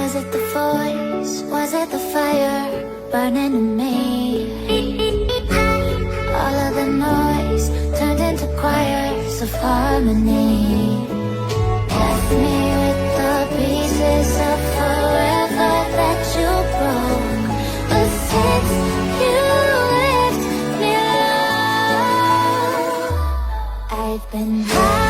Was it the voice? Was it the fire burning in me? All of the noise turned into choirs of harmony. Left me with the pieces of forever that you broke. But since you left me alone, I've been high.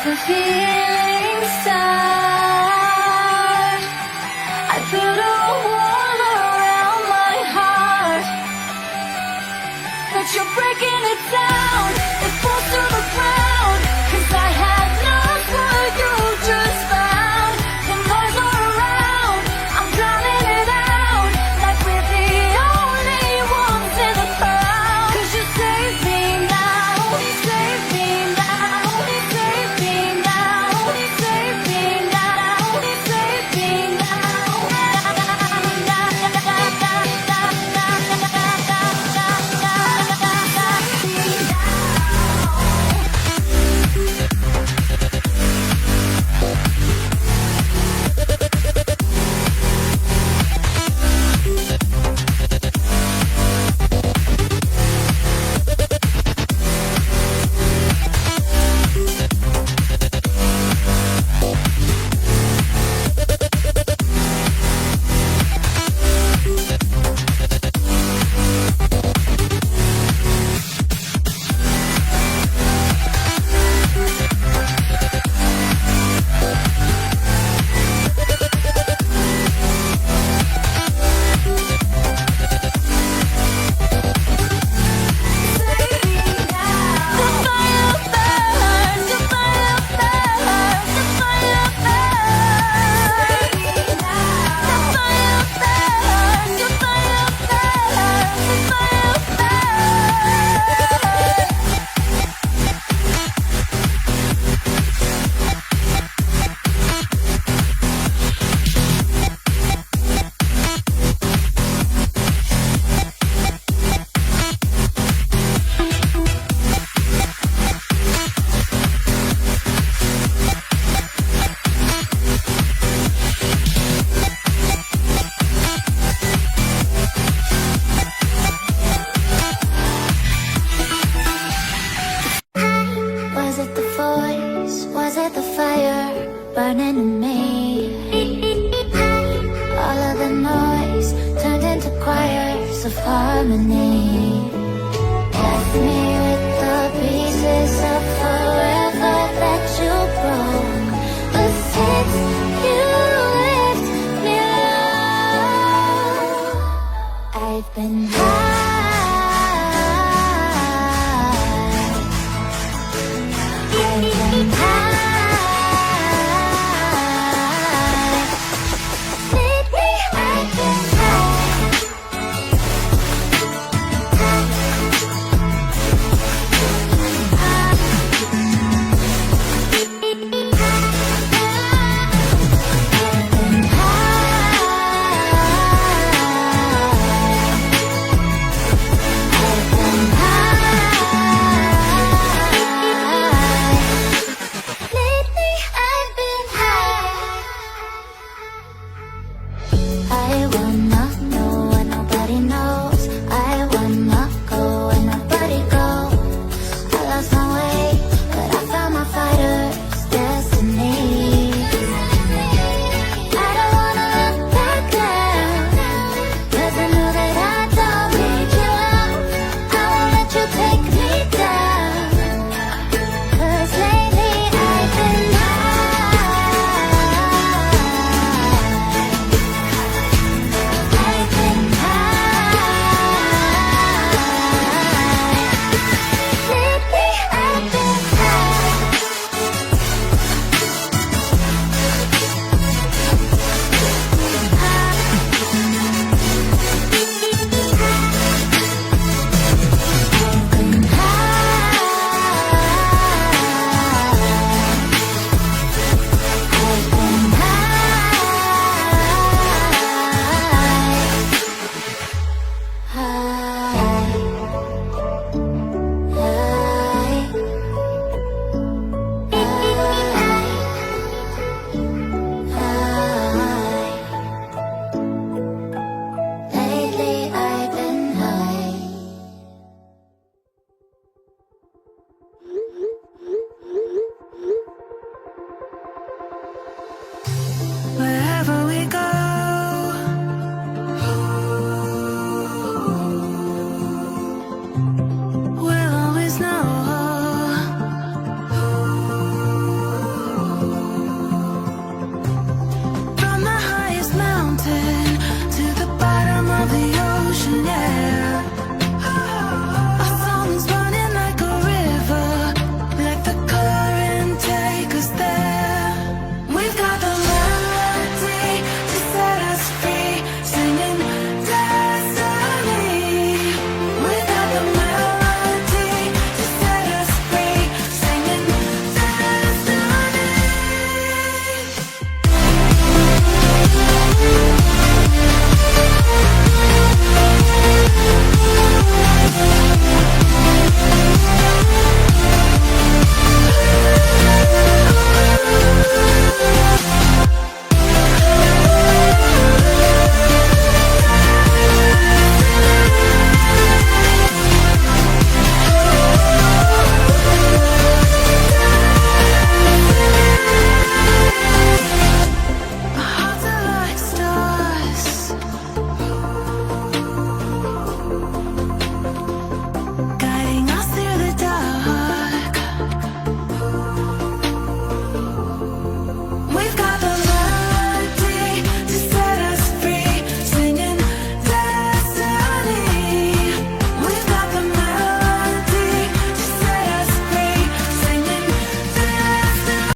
the feeling start, I put a wall around my heart, but you're breaking it down. It falls to the ground, 'cause I have lost what you just found. The noise all around, I'm drowning it out, like we're the only ones in the crowd. 'Cause you save me now, you save me now, you save me now, you save me now, you save me Was it the voice? Was it the fire burning in me? All of the noise turned into choirs of harmony. Left me with the pieces of forever that you broke. But since you left me alone, I've been high.